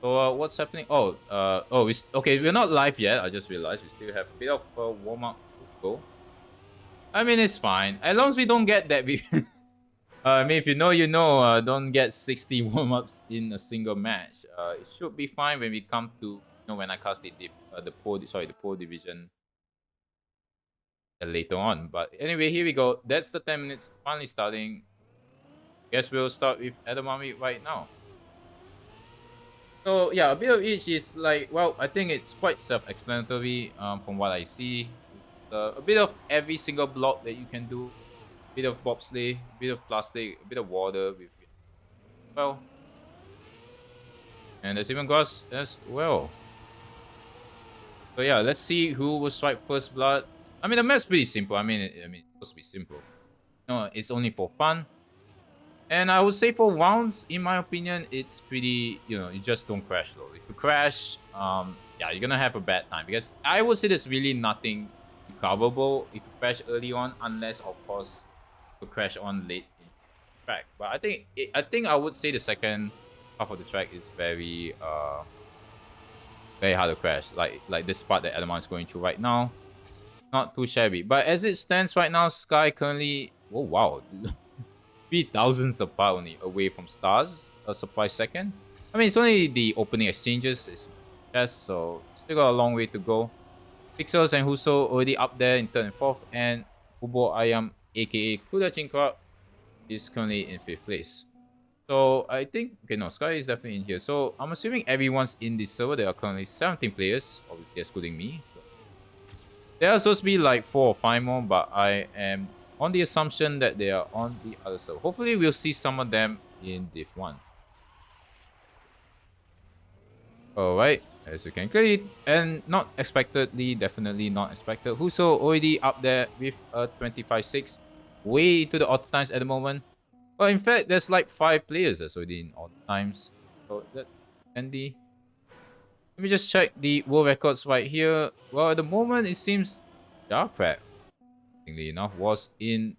So what's happening? Okay. We're not live yet. I just realized we still have a bit of warm up to go. I mean, it's fine as long as we don't get that. I mean, if you know, you know. Don't get 60 warm ups in a single match. It should be fine when we come to when I cast the poor division later on. But anyway, here we go. That's the 10 minutes finally starting. Guess we'll start with Edamame right now. So yeah, a bit of each is like, well, I think it's quite self-explanatory. From what I see, a bit of every single block that you can do, bit of bobsleigh, bit of plastic, a bit of water with well, and there's even grass as well. So yeah, let's see who will swipe first blood. I mean, the map's pretty simple. It's supposed to be simple. No, it's only for fun. And I would say for rounds, in my opinion, it's pretty, you just don't crash though. If you crash, yeah, you're gonna have a bad time because I would say there's really nothing recoverable if you crash early on, unless of course you crash on late in the track. But I think I would say the second half of the track is very hard to crash. Like this part that Element is going through right now, not too shabby. But as it stands right now, Sky currently, oh wow. 3,000 apart only away from stars a surprise second. I mean, it's only the opening exchanges is test, so still got a long way to go. Pixels and Huso already up there in third and fourth, and Ubo Ayam aka Kuda Chinkra is currently in fifth place. So I think okay, no, Sky is definitely in here. So I'm assuming everyone's in this server. There are currently 17 players, obviously excluding me. So there are supposed to be like 4 or 5 more, but I am on the assumption that they are on the other server. Hopefully, we'll see some of them in Div 1. Alright, as you can clearly, and not expectedly, definitely not expected. Huso already up there with a 25-6, way into the auto times at the moment. But in fact, there's like 5 players that's already in auto times. So that's handy. Let me just check the world records right here. Well, at the moment, it seems Darkrat, interestingly enough, was in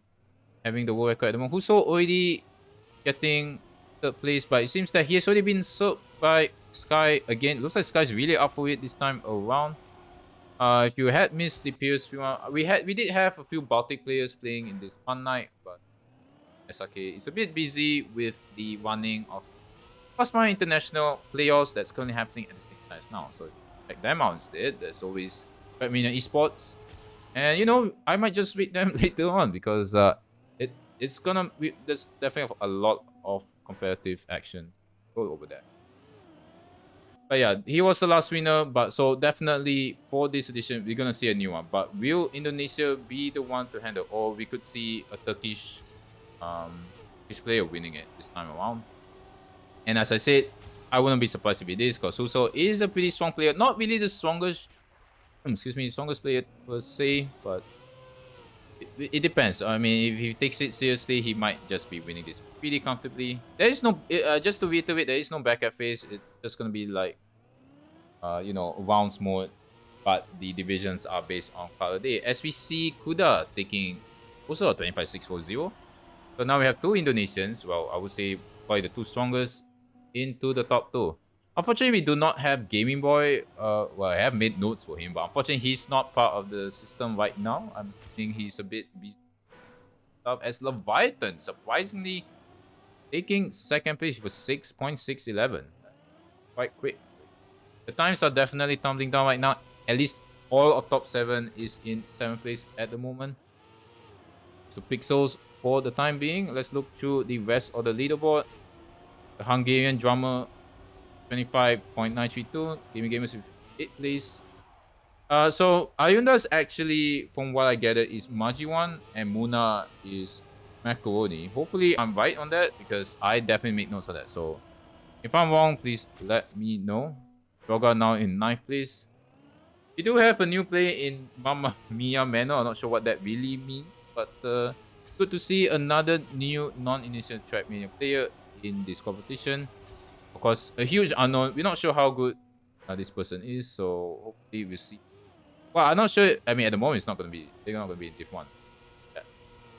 having the world record at the moment. Huso already getting third place, but it seems that he has already been served by Sky again. Looks like Sky's really up for it this time around. If you had missed the previous few, we did have a few Baltic players playing in this fun night, but SRK is a bit busy with the running of Trackmania International playoffs that's currently happening at the same time as now. So check them out instead. There's always Trackmania Esports, and I might just read them later on because it's gonna be, there's definitely a lot of competitive action go over there. But yeah, he was the last winner. But so definitely for this edition, we're gonna see a new one. But will Indonesia be the one to handle, or we could see a Turkish player winning it this time around? And as I said, I wouldn't be surprised if it is, because Huso is a pretty strong player. Not really the strongest, strongest player per se, but it depends. I mean, if he takes it seriously, he might just be winning this pretty comfortably. There is no, just to reiterate, there is no backup phase. It's just gonna be like, rounds mode, but the divisions are based on color day. As we see, Kuda taking also a 25-6-4-0. So now we have 2 Indonesians. Well, I would say probably the 2 strongest into the top 2. Unfortunately, we do not have Gaming Boy. Well, I have made notes for him, but unfortunately, he's not part of the system right now. I'm thinking he's a bit busy as Leviathan, surprisingly taking second place for 6.611. Quite quick. The times are definitely tumbling down right now. At least all of top 7 is in 7th place at the moment. So Pixels for the time being. Let's look through the rest of the leaderboard. The Hungarian drummer 25.932. Gaming Gamers with 8th place. So Ayunda's actually, from what I gather, is Majiwan and Muna is Macaroni. Hopefully I'm right on that because I definitely make notes of that. So if I'm wrong, please let me know. Droga now in 9th place. We do have a new player in Mamma Mia Manor. I'm not sure what that really means, but good to see another new non-Indonesian Trackmania player in this competition. Of course, a huge unknown. We're not sure how good this person is, so hopefully we'll see. Well, I'm not sure. I mean, at the moment, they're not gonna be in diff ones. Yeah.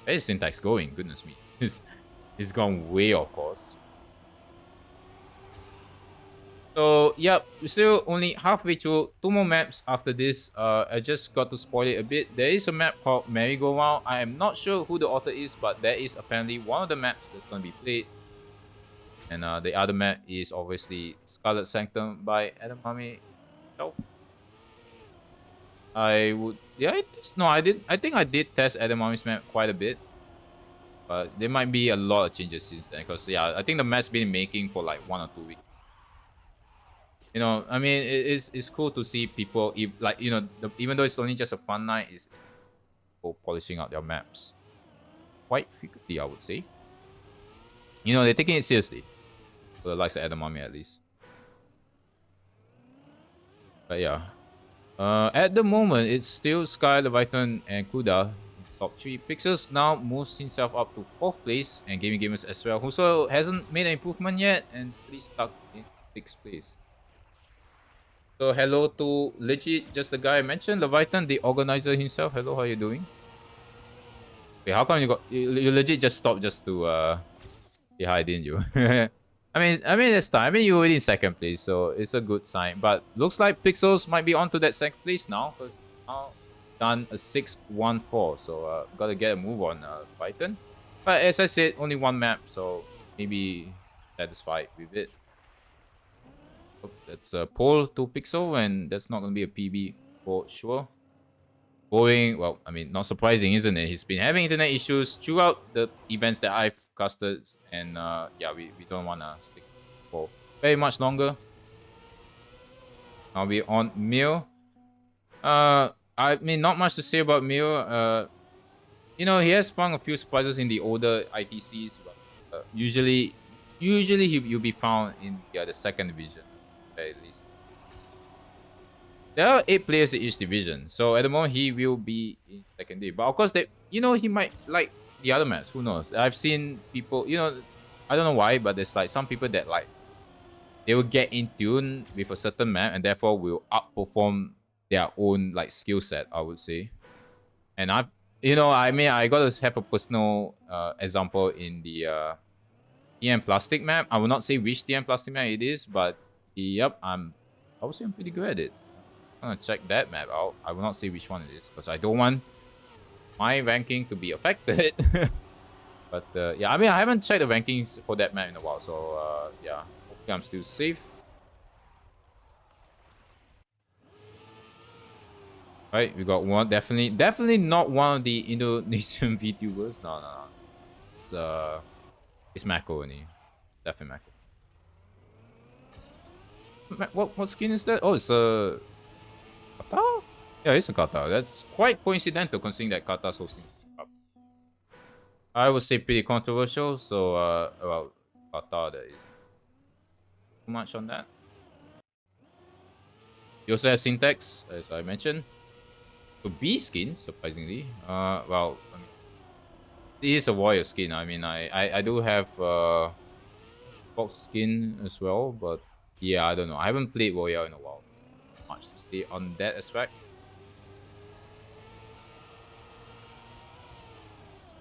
Where is Syntax going? Goodness me, he's gone way, of course. So yep, we're still only halfway through. Two more maps after this. I just got to spoil it a bit. There is a map called Merry Go Round. I am not sure who the author is, but there is apparently one of the maps that's gonna be played. And the other map is obviously Scarlet Sanctum by Adam Hami himself. I would, yeah, no, I did. I think I did test Adam Hami's map quite a bit, but there might be a lot of changes since then. Cause yeah, I think the map's been making for like 1 or 2 weeks. You know, I mean, it's cool to see people, like, you know, even though it's only just a fun night, is people polishing out their maps quite frequently, I would say. You know, they're taking it seriously, for the likes of Adam Hami at least. But yeah, at the moment, it's still Sky, Leviathan, and Kuda in top 3. Pixels now moves himself up to 4th place, and Gaming Gamers as well, who also hasn't made an improvement yet and still stuck in 6th place. So hello to legit just the guy I mentioned, Leviathan, the organizer himself. Hello, how you doing? Wait, how come you legit just stopped just to say hi, didn't you? I mean it's time. I mean you were in 2nd place, so it's a good sign. But looks like Pixels might be onto that 2nd place now, because now done a 6-1-4. So gotta get a move on Python. But as I said, only one map, so maybe satisfied with it. Oh, that's a pole to Pixel, and that's not gonna be a PB for sure. Going, well, I mean, not surprising, isn't it? He's been having internet issues throughout the events that I've casted, and yeah, we don't want to stick for very much longer. I'll be on Mio. I mean, not much to say about Mio. You know, he has sprung a few surprises in the older ITCs, but usually he'll be found in the 2nd division, at least. There are 8 players in each division, so at the moment he will be in 2nd div. But of course, you know, he might like the other maps. Who knows? I've seen people, you know, I don't know why, but there's like some people that like they will get in tune with a certain map and therefore will outperform their own like skill set, I would say. And I've, you know, I mean, I got to have a personal example in the TM Plastic map. I will not say which TM Plastic map it is, but yep, I would say I'm pretty good at it. I'm gonna check that map out. I will not say which one it is because I don't want my ranking to be affected. But yeah, I mean, I haven't checked the rankings for that map in a while, so yeah, hopefully I'm still safe. Right, we got one. Definitely not one of the Indonesian VTubers. No, no, no. It's Mako only. Definitely Mako. What skin is that? Oh, it's a kata? Yeah, it's a kata. That's quite coincidental considering that kata's hosting. I would say pretty controversial. So about kata, there is too much on that. You also have syntax, as I mentioned. So B skin, surprisingly. Well, I mean, it is a warrior skin. I mean, I do have fox skin as well, but yeah, I don't know. I haven't played warrior in a while. Much to say on that aspect.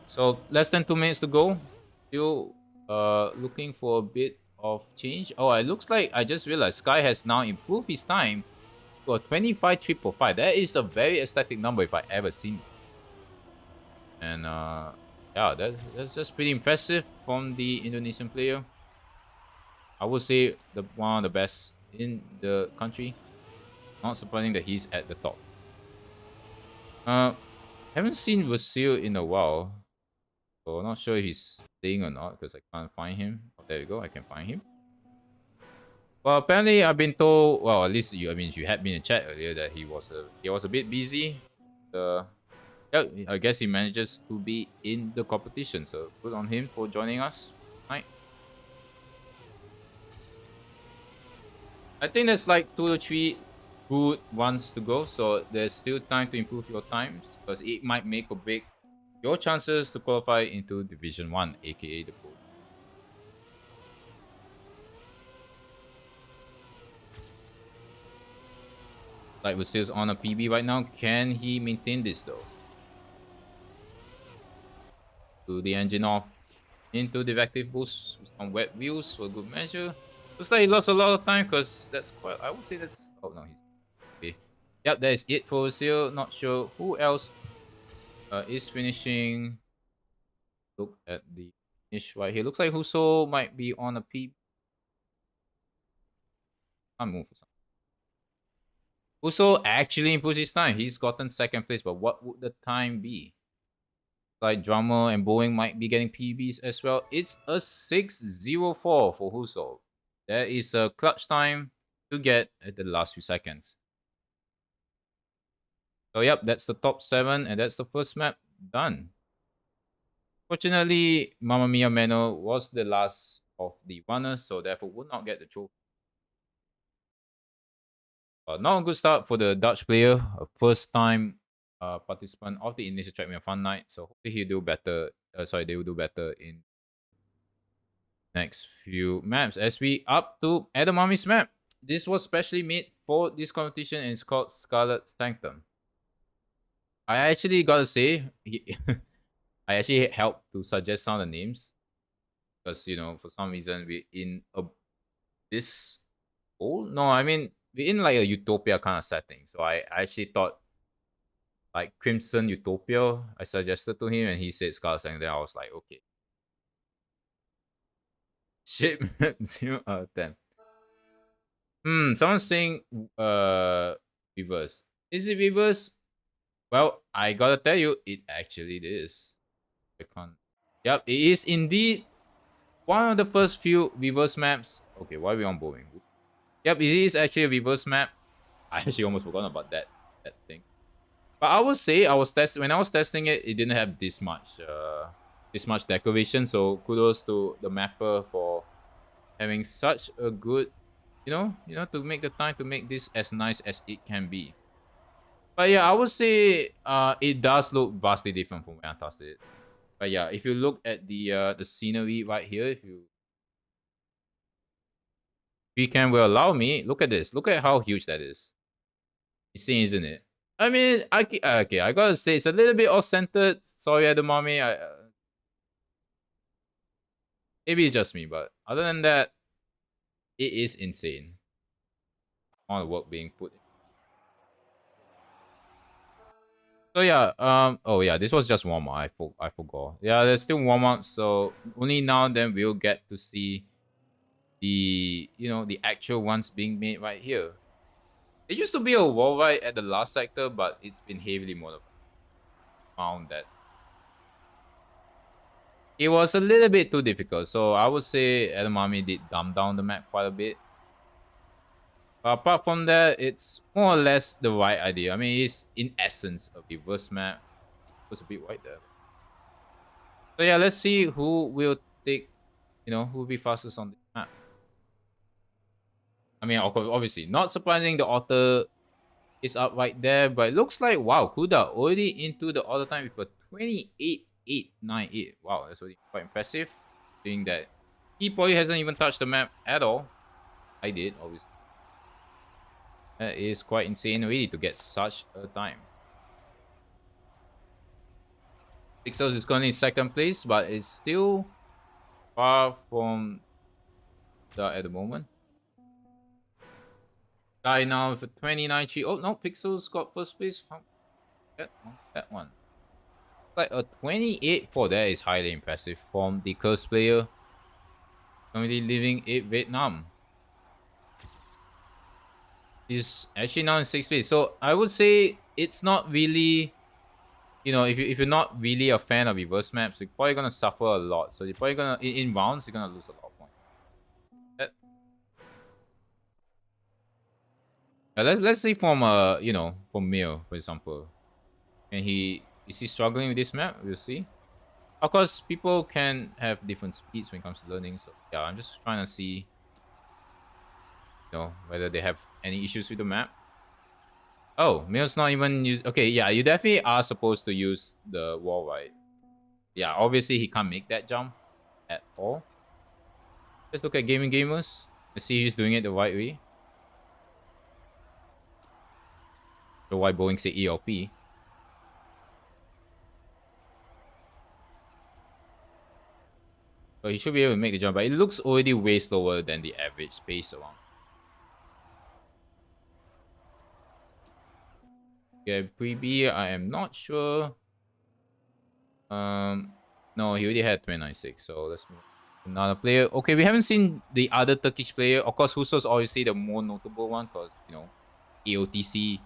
So less than 2 minutes to go. Still looking for a bit of change. Oh, it looks like I just realized Sky has now improved his time to a 25.5. That is a very aesthetic number if I ever seen. And yeah, that's just pretty impressive from the Indonesian player. I would say one of the best in the country. Not surprising that he's at the top. Haven't seen Vasil in a while. So not sure if he's playing or not because I can't find him. Oh, there we go, I can find him. Well, apparently I've been told. Well, at least you. I mean, you had been in chat earlier that he was a bit busy. Yeah, I guess he manages to be in the competition. So good on him for joining us tonight. I think there's like 2 or 3 good ones to go. So there's still time to improve your times because it might make or break your chances to qualify into Division 1, aka the pool. Like Vasil's on a PB right now. Can he maintain this though? To the engine off into the active boost with some wet wheels for good measure. Looks like he lost a lot of time because that's quite. I would say that's. Oh no, he's okay. Yep, that is it for Brazil. Not sure who else is finishing. Look at the finish right here. Looks like Huso might be on a P. Can't move for some. Huso actually improved his time. He's gotten second place, but what would the time be? Like Drummer and Boeing might be getting PBs as well. It's a 6:04 for Huso. There is a clutch time to get at the last few seconds. So yep, that's the top 7 and that's the first map done. Fortunately, Mamma Mia Meno was the last of the runners, so therefore would not get the trophy. Not a good start for the Dutch player, a first time participant of the Indonesia Trackmania Fun Night. So hopefully he'll do better. They will do better in next few maps. As we up to Edamami's map. This was specially made for this competition and it's called Scarlet Sanctum. I actually gotta say, I actually helped to suggest some of the names because for some reason we're in this old. No, I mean we're in like a utopia kind of setting. So I actually thought like Crimson Utopia. I suggested to him and he said Scarlet Sanctum. Then I was like, okay. Shit, 0 out of 10. Someone's saying reverse. Is it reverse? Well, I gotta tell you, it actually is. I can't. Yep, it is indeed one of the first few reverse maps. Okay, why are we on Boeing? Yep, it is actually a reverse map. I actually almost forgot about that thing. But I would say when I was testing it, it didn't have this much decoration. So kudos to the mapper for having such a good, to make the time to make this as nice as it can be. But yeah, I would say it does look vastly different from when I tested it. But yeah, if you look at the scenery right here, if you can will allow me, look at this. Look at how huge that is. You see, isn't it? I mean, okay, I gotta say it's a little bit off-centered. Sorry, Edamame. Maybe it's just me, but other than that, it is insane. All the work being put in. So yeah, oh yeah, this was just warm up. I forgot. Yeah, there's still warm up, so only now and then we'll get to see the actual ones being made right here. It used to be a wall ride at the last sector, but it's been heavily modified. Found that it was a little bit too difficult, so I would say Edamame did dumb down the map quite a bit. But apart from that, it's more or less the right idea. I mean, it's in essence a reverse map. It was a bit white there. So yeah, let's see who will take, who will be fastest on this map. I mean, obviously, not surprising the author is up right there, but it looks like, wow, Kuda already into the auto time with a 28.898. Wow, that's already quite impressive. Seeing that he probably hasn't even touched the map at all. I did, obviously. That is quite insane really to get such a time. Pixels is currently in second place, but it's still far from that at the moment. Guy now with a 29.3. Oh no, Pixels got first place. That one. Like a 28.4. That is highly impressive from the Curse player. Currently living in Vietnam. He's actually now in 6th place. So I would say it's not really, if you're not really a fan of reverse maps, you're probably gonna suffer a lot. So you're probably gonna in rounds you're gonna lose a lot of points. Let's see from from Mio, for example. And is he struggling with this map? We'll see. Of course, people can have different speeds when it comes to learning. So yeah, I'm just trying to see, whether they have any issues with the map. Oh, Mio's not even use. Okay, yeah, you definitely are supposed to use the wall, right? Yeah, obviously he can't make that jump at all. Let's look at gaming gamers. Let's see who's doing it the right way. So why Boeing say ELP? So So he should be able to make the jump, but it looks already way slower than the average pace around. Yeah, pre-B, I am not sure. No, he already had 29.6, so let's move on. Another player. Okay, we haven't seen the other Turkish player. Of course, Huso's obviously the more notable one because, you know, AOTC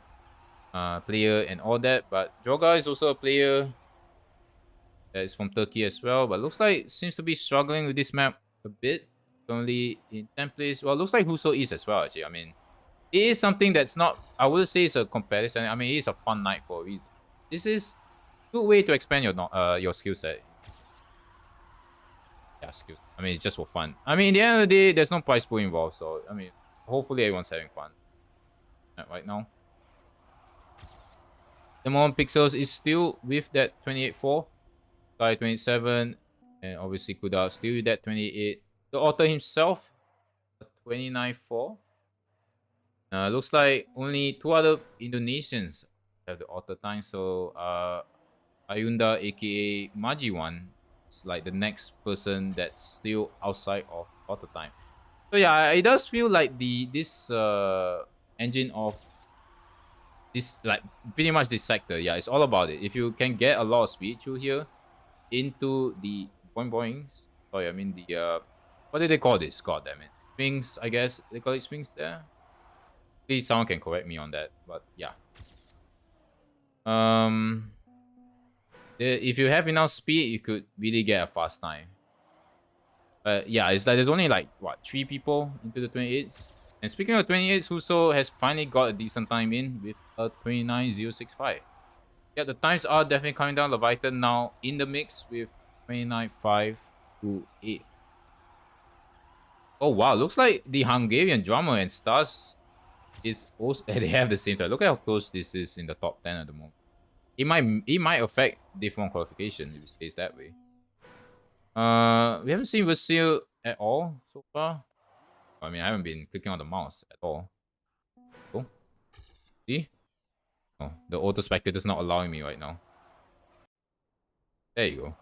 player and all that. But Joga is also a player that is from Turkey as well. But looks like seems to be struggling with this map a bit. Only in 10th place. Well, looks like Huso is as well, actually. I mean, it is something that's not, I wouldn't say it's a comparison. I mean, it is a fun night for a reason. This is a good way to expand your skill set. Yeah, skills. I mean, it's just for fun. I mean, in the end of the day, there's no prize pool involved. So, I mean, hopefully everyone's having fun right now. The moment Pixels is still with that 28.4. Sky 27. And obviously Kuda still with that 28. The author himself, 29.4. Looks like only 2 other Indonesians have the author time. So, Ayunda, aka Majiwan, is like the next person that's still outside of author time. So yeah, it does feel like this engine of this, like pretty much this sector. Yeah, it's all about it. If you can get a lot of speed through here into the boings. Sorry, I mean the what did they call this? God damn it, swings. I guess they call it swings there. Please, someone can correct me on that. But yeah. If you have enough speed, you could really get a fast time. Yeah, it's like there's only like what 3 people into the 28s. And speaking of 28s, Huso has finally got a decent time in with a 29.065. Yeah, the times are definitely coming down. Leviathan now in the mix with 29.528. Oh wow, looks like the Hungarian drummer and Stars is also they have the same time. Look at how close this is in the top 10 at the moment. It might affect Div 1 qualification if it stays that way. We haven't seen Vasil at all so far. I mean, I haven't been clicking on the mouse at all. Oh, see? Oh, the auto spectator's not allowing me right now. There you go.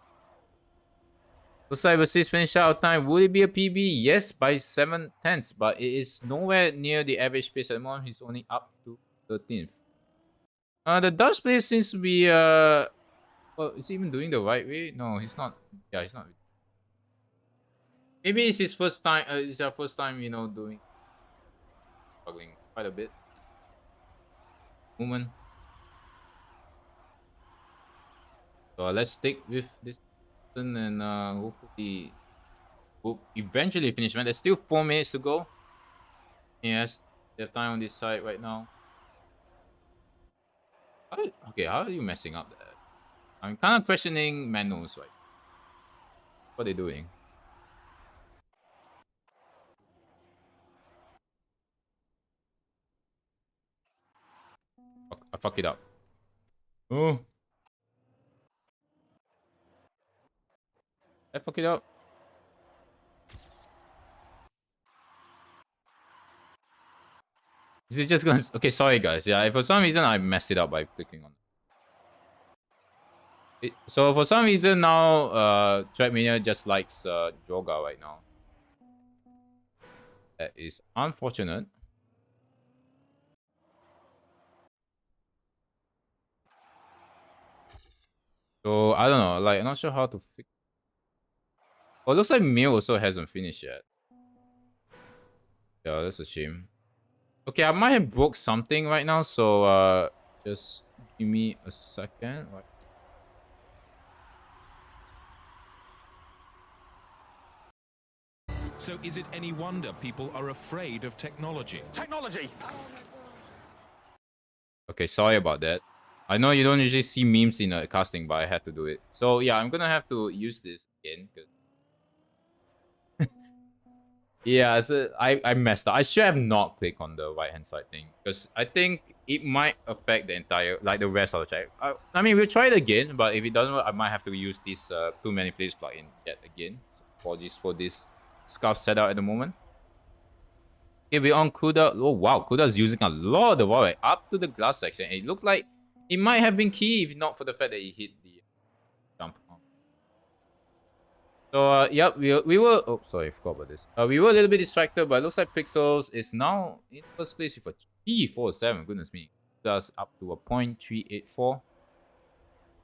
Looks like Vasil's finish out time. Would it be a PB? Yes, by 7/10, but it is nowhere near the average pace at the moment. He's only up to 13th. The Dutch player seems to be well, is he even doing the right way? No, he's not. Yeah, he's not. Maybe it's his first time. It's our first time, you know, struggling quite a bit. Moment. So let's stick with this person and hopefully we'll eventually finish, man. There's still 4 minutes to go. Yes, they have time on this side right now. Okay, how are you messing up that? I'm kind of questioning Manu's, right? What are they doing? I fuck it up. Oh. I fuck it up. Is it just gonna... Okay, sorry guys. Yeah, for some reason I messed it up by clicking on it. So for some reason now, Trackmania just likes Joga right now. That is unfortunate. So I don't know, like I'm not sure how to fix. Oh, it looks like Mew also hasn't finished yet. Yeah, that's a shame. Okay, I might have broke something right now, so just give me a second. Right. So is it any wonder people are afraid of technology? Technology! Okay, sorry about that. I know you don't usually see memes in casting, but I had to do it. So yeah, I'm gonna have to use this again. Yeah, so I messed up. I should have not clicked on the right hand side thing because I think it might affect the entire, like the rest of the track. I mean, we'll try it again, but if it doesn't work, I might have to use this too many players plugin yet again. So apologies for this scarf setup at the moment. Okay, we're on Kuda. Oh wow, Kuda's using a lot of the wall up to the glass section. It looked like it might have been key if not for the fact that he hit the jump. So yep, we were. Oh, sorry, I forgot about this. We were a little bit distracted, but it looks like Pixels is now in first place with a 347. Goodness me, that's up to a 0.384.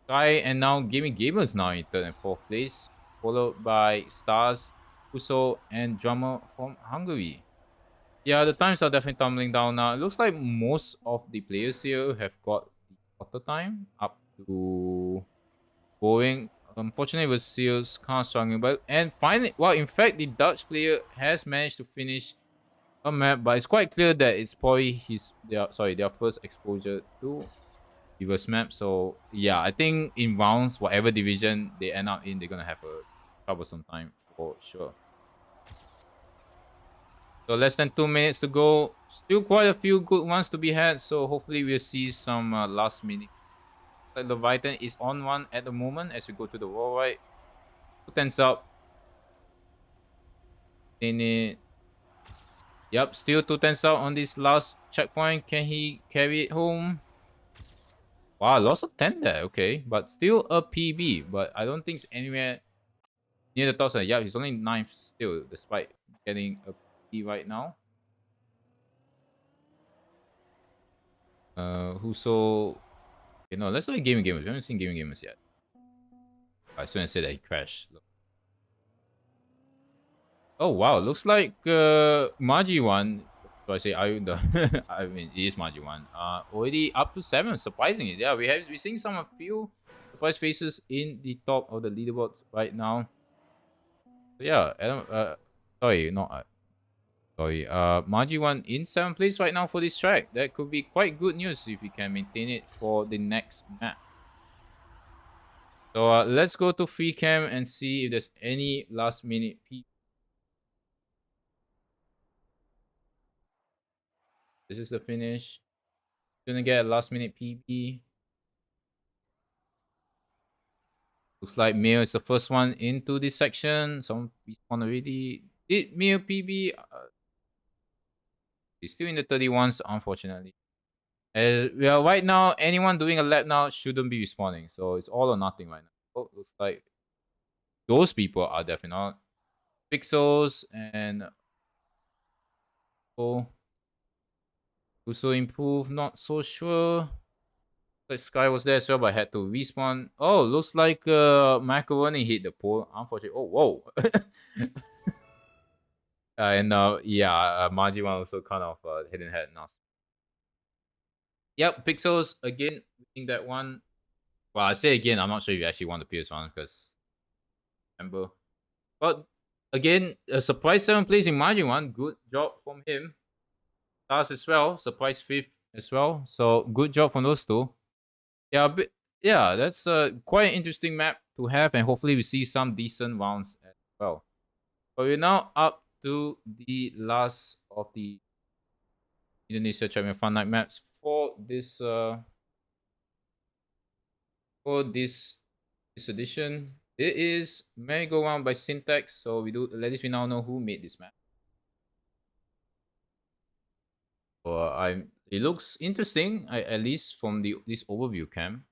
Sky and now Gaming Gamers now in third and fourth place, followed by Stars, Uso, and Drummer from Hungary. Yeah, the times are definitely tumbling down now. It looks like most of the players here have got the quarter time up to going. Unfortunately, with Seals kind of struggling, but and finally, well, in fact, the Dutch player has managed to finish a map, but it's quite clear that it's probably their first exposure to reverse map. So yeah, I think in rounds, whatever division they end up in, they're gonna have a troublesome time for sure. So less than 2 minutes to go. Still quite a few good ones to be had. So hopefully we'll see some last minute. Like Leviathan is on one at the moment as we go to the wall right. 2 tenths up. In it. Yep, still 2 tenths out on this last checkpoint. Can he carry it home? Wow, lost a 10 there. Okay, but still a PB. But I don't think it's anywhere near the top side. Yeah, he's only 9th still, despite getting a P right now. Who's so... Okay, no, let's look at Gaming Gamers. We haven't seen Gaming Gamers yet. I was going to say that he crashed. Oh, wow. Looks like Margie one. So I say I mean it is Margie one. Already up to 7, surprisingly. Yeah, we're seeing some a few surprise faces in the top of the leaderboards right now. So yeah, Adam, sorry, not sorry. Margie one in 7th place right now for this track. That could be quite good news if we can maintain it for the next map. So let's go to free cam and see if there's any last minute P. This is the finish. Gonna get a last minute PB. Looks like Mail is the first one into this section. Some respawn already. Did Mail PB? He's still in the 31s, unfortunately. Well, right now, anyone doing a lap now shouldn't be respawning. So it's all or nothing right now. Oh, looks like those people are definitely not. Pixels and oh, also improve. Not so sure. The Sky was there as well, but had to respawn. Oh, looks like Macaroni hit the pole. Unfortunately. Oh, whoa. And yeah, Margie one also kind of hidden head now. Yep, Pixels again winning that one. Well, I say again, I'm not sure if you actually won the previous one because remember. But again, a surprise 7th place in Margie one. Good job from him. Stars as well, surprise 5th as well. So good job from those two. Yeah, but yeah, that's quite an interesting map to have, and hopefully we see some decent rounds as well. But we're now up to the last of the Indonesia Trackmania Fun Night maps for this edition. It is merry-go-round by Syntax, so we do at least we now know who made this map. So it looks interesting, at least from this overview cam.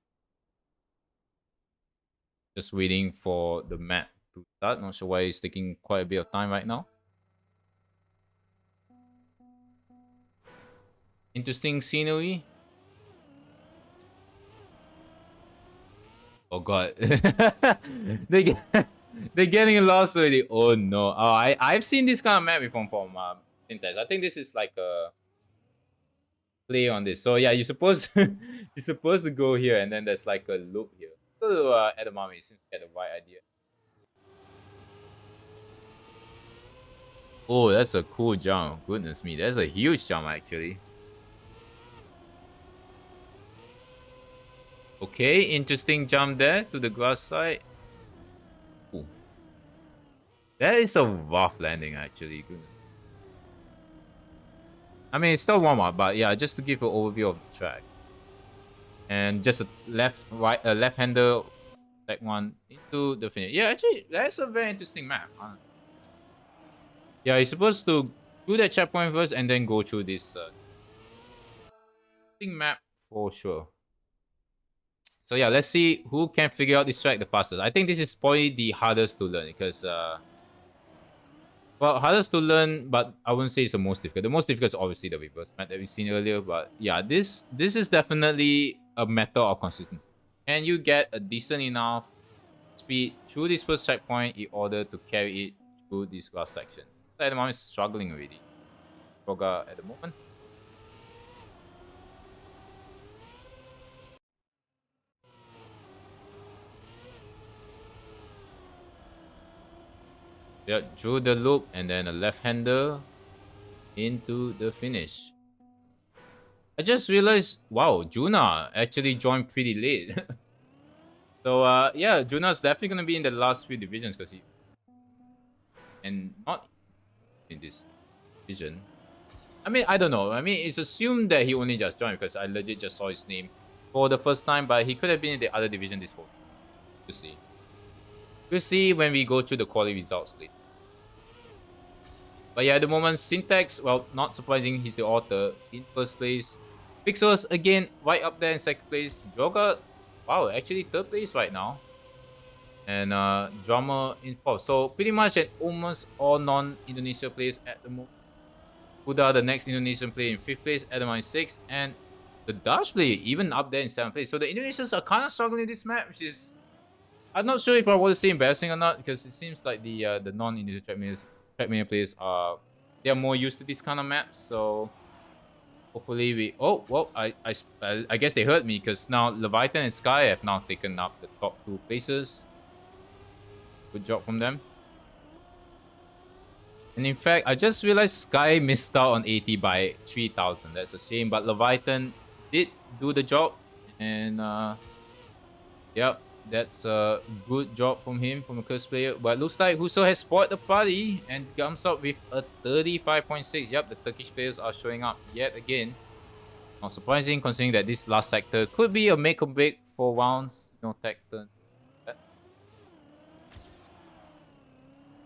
Just waiting for the map to start. Not sure why it's taking quite a bit of time right now. Interesting scenery. Oh god. They're getting lost already. Oh no. Oh, I've seen this kind of map before from Syntax. I think this is like a play on this. So yeah, you're supposed you're supposed to go here and then there's like a loop here. So at the moment, it seems to get the right idea. Oh, that's a cool jump. Goodness me, that's a huge jump actually. Okay, interesting jump there to the grass side. Ooh. That is a rough landing actually. Goodness. I mean, it's still warm up, but yeah, just to give an overview of the track. And just a left-hander, that one into the finish. Yeah, actually, that's a very interesting map, honestly. Yeah, you're supposed to do that checkpoint first and then go through this map for sure. So yeah, let's see who can figure out this track the fastest. I think this is probably the hardest to learn because well, hardest to learn, but I wouldn't say it's the most difficult. The most difficult is obviously the reverse map that we've seen earlier. But yeah, this is definitely a matter of consistency. Can you get a decent enough speed through this first checkpoint in order to carry it through this last section? So at the moment, it's struggling already. Toga at the moment. Yeah, through the loop and then a left-hander into the finish. I just realized, wow, Juna actually joined pretty late. So yeah, Juna's definitely gonna be in the last few divisions because he and not in this division. I mean, I don't know. I mean, it's assumed that he only just joined because I legit just saw his name for the first time, but he could have been in the other division this whole. We'll see. We'll see when we go through the quali results later. But yeah, at the moment, Syntax, well, not surprising, he's the author in first place. Pixels, again, right up there in second place. Joga, wow, actually third place right now. And Drummer in fourth. So pretty much at almost all non-Indonesia players at the moment. Huda, the next Indonesian player in fifth place, Adam in sixth, and the Dutch player even up there in seventh place. So the Indonesians are kind of struggling in this map, which is, I'm not sure if I want to say embarrassing or not, because it seems like the non-Indonesia Trackmania players are, they're more used to this kind of maps. So hopefully we, oh well, I guess they heard me because now Leviathan and Sky have now taken up the top two places. Good job from them. And in fact, I just realized Sky missed out on 80 by 3,000. That's a shame. But Leviathan did do the job. And yep, that's a good job from him, from a cursed player. But looks like Huso has spoiled the party and comes up with a 35.6. Yep, the Turkish players are showing up yet again. Not surprising considering that this last sector could be a make or break for rounds. No tech turn.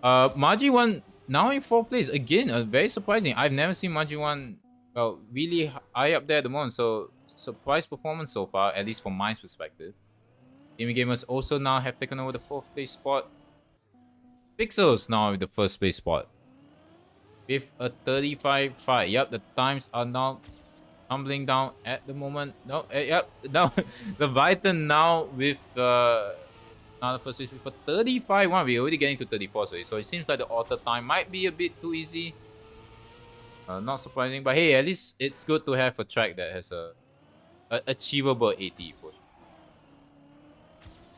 Margie won now in fourth place. Again, very surprising. I've never seen Margie one really high up there at the moment. So surprise performance so far, at least from my perspective. Gaming Gamers also now have taken over the fourth place spot. Pixels now with the first place spot. With a 35.5. Yep, the times are now tumbling down at the moment. No, yep. Now Leviathan now with now the first place for 35.1. We're already getting to 34, so it seems like the author time might be a bit too easy. Not surprising, but hey, at least it's good to have a track that has a achievable 80 for sure.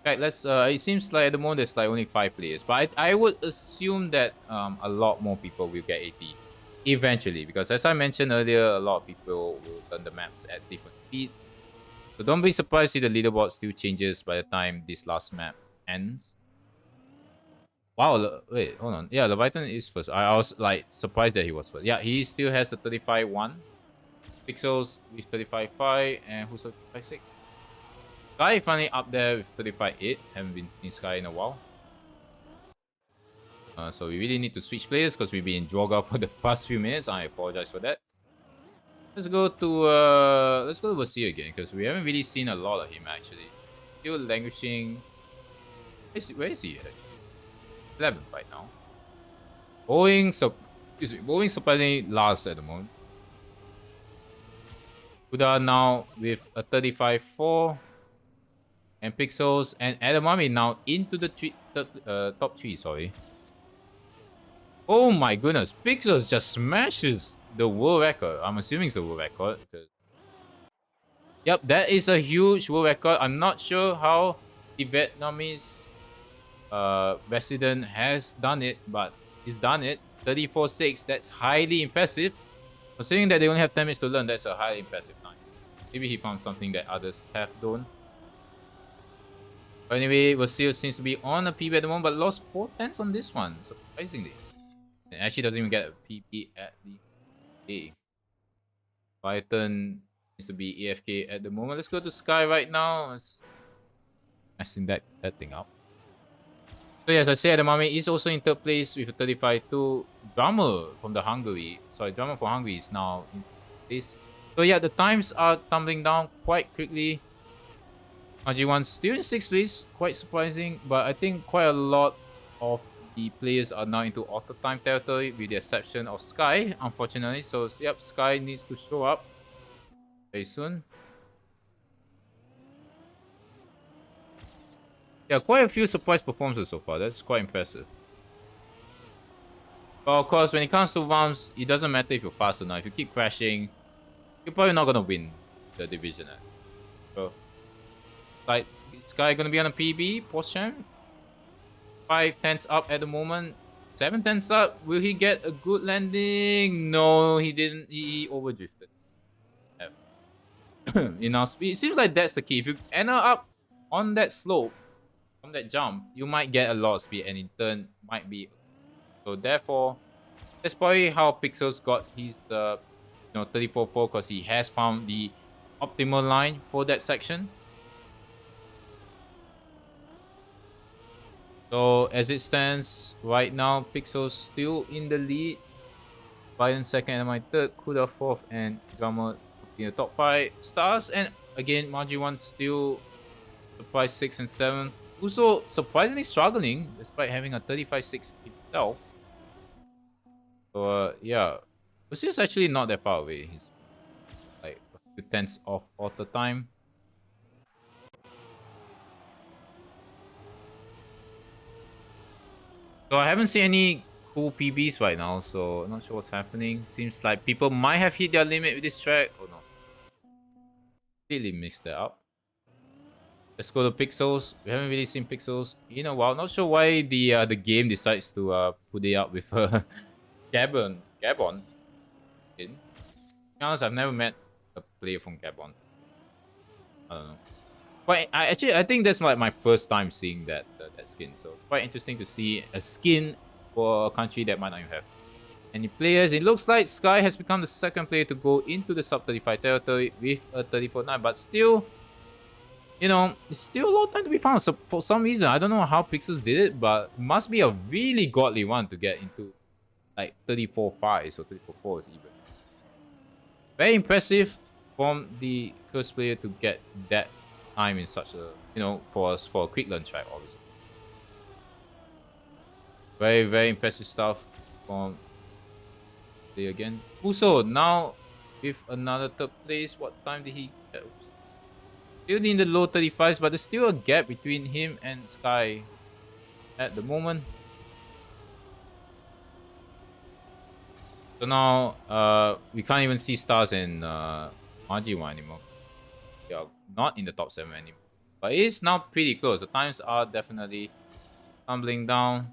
Okay, let's. It seems like at the moment there's like only 5 players, but I would assume that a lot more people will get 80 eventually, because as I mentioned earlier, a lot of people will learn the maps at different speeds. So don't be surprised if the leaderboard still changes by the time this last map ends. Wow, wait, hold on. Yeah, Leviathan is first. I was like surprised that he was first. Yeah, he still has the 35.1. Pixels with 35.5 and who's 35.6. Sky finally up there with 35.8. Haven't been in Sky in a while. So we really need to switch players because we've been in Droga for the past few minutes. I apologize for that. Let's go to Vasir again because we haven't really seen a lot of him actually. Still languishing. Where is he actually? 11th right now. Boeing surprisingly last at the moment. Huda now with a 35.4. And Pixels and Edamame now into the top 3, sorry. Oh my goodness, Pixels just smashes the world record. I'm assuming it's a world record. Yep, that is a huge world record. I'm not sure how the Vietnamese resident has done it, but he's done it. 34.6, that's highly impressive. Considering that they only have 10 minutes to learn, that's a highly impressive time. Maybe he found something that others have done. But anyway, Vasil seems to be on a PB at the moment, but lost 4 tenths on this one, surprisingly. It actually doesn't even get a PB at the A. Python seems to be AFK at the moment. Let's go to Sky right now. Let's messing that thing up. So yes, I say Edamame is also in third place with a 35.2. Drummer from the Hungary. Sorry, Drummer for Hungary is now in place. So yeah, the times are tumbling down quite quickly. RG1 still in 6th place, quite surprising, but I think quite a lot of the players are now into auto time territory with the exception of Sky, unfortunately. So yep, Sky needs to show up very soon. Yeah, quite a few surprise performances so far. That's quite impressive. But of course, when it comes to rounds, it doesn't matter if you're fast or not. If you keep crashing, you're probably not gonna win the division. So, like, is Sky gonna be on a PB post champ? 5 tenths up at the moment. 7 tenths up. Will he get a good landing? No, he didn't. He overdrifted. Enough speed. It seems like that's the key. If you end up on that slope, from that jump, you might get a lot of speed, and in turn might be. So therefore, that's probably how Pixels got his 34-4 because he has found the optimal line for that section. So as it stands right now, Pixels still in the lead. Biden second and my third, Kuda fourth, and Drummer in the top 5 stars. And again, Marji1 still surprise 6th and 7th. Uso surprisingly struggling despite having a 35-6 himself. So yeah, Uso's actually not that far away. He's like a few tenths off auto time. So I haven't seen any cool PBs right now, so I'm not sure what's happening. Seems like people might have hit their limit with this track. Oh no. Completely mixed that up. Let's go to Pixels. We haven't really seen Pixels in a while. Not sure why the game decides to put it up with Gabon. Gabon. To be honest, I've never met a player from Gabon. I don't know. But I think that's like my first time seeing that skin. So quite interesting to see a skin for a country that might not even have any players. It looks like Sky has become the second player to go into the sub 35 territory with a 34-9, but still, you know, it's still a lot time to be found. So for some reason, I don't know how Pixels did it, but it must be a really godly one to get into like 34-5s or 34-4s even. Very impressive from the curse player to get that time in such a, for a quick learn track, obviously. Very, very impressive stuff from player again. Uso now with another third place. What time did he get? Still in the low 35s, but there's still a gap between him and Sky at the moment. So now we can't even see stars in RG1 anymore. They are not in the top 7 anymore. But it is now pretty close. The times are definitely tumbling down.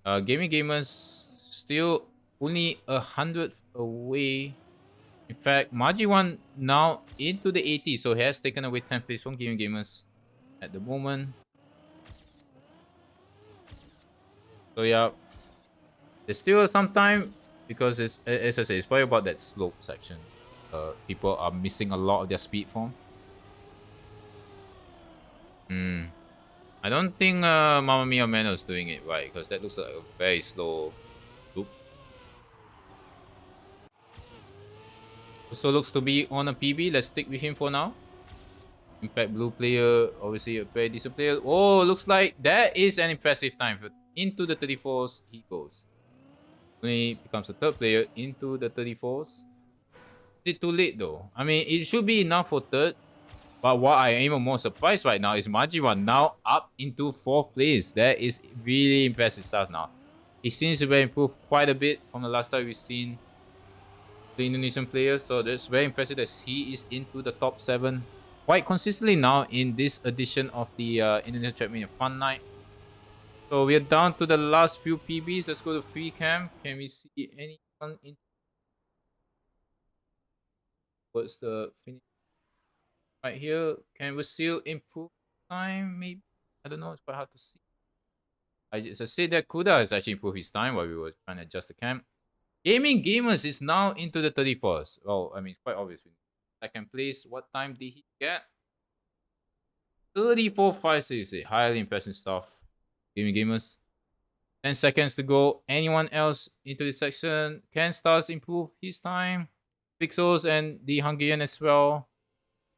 Gaming Gamers still only 100 away. In fact, Marji1 now into the 80s, so he has taken away 10th place from Gaming Gamers at the moment. So yeah, there's still some time because it's, as I say, it's probably about that slope section. People are missing a lot of their speed form. I don't think Mamma Mia Mano is doing it right because that looks like a very slow loop. Also looks to be on a PB. Let's stick with him for now. Impact Blue player, obviously a very decent player. Oh, looks like that is an impressive time. Into the 34s he goes. He becomes the third player into the 34s. Is it too late though? I mean, it should be enough for third. But what I am even more surprised right now is Majiwan now up into 4th place. That is really impressive stuff now. He seems to have improved quite a bit from the last time we've seen the Indonesian players. So that's very impressive that he is into the top 7 quite consistently now in this edition of the Indonesia Trackmania Fun Night. So we are down to the last few PBs. Let's go to free cam. Can we see anyone in? What's the finish? Right here, can we still improve time? Maybe, I don't know. It's quite hard to see. I just said that Kuda has actually improved his time while we were trying to adjust the cam. Gaming Gamers is now into the 34s. Well, I mean, it's quite obvious. Second place. What time did he get? 34.568. Highly impressive stuff. Gaming Gamers. 10 seconds to go. Anyone else into this section? Can Stars improve his time? Pixels and the Hungarian as well.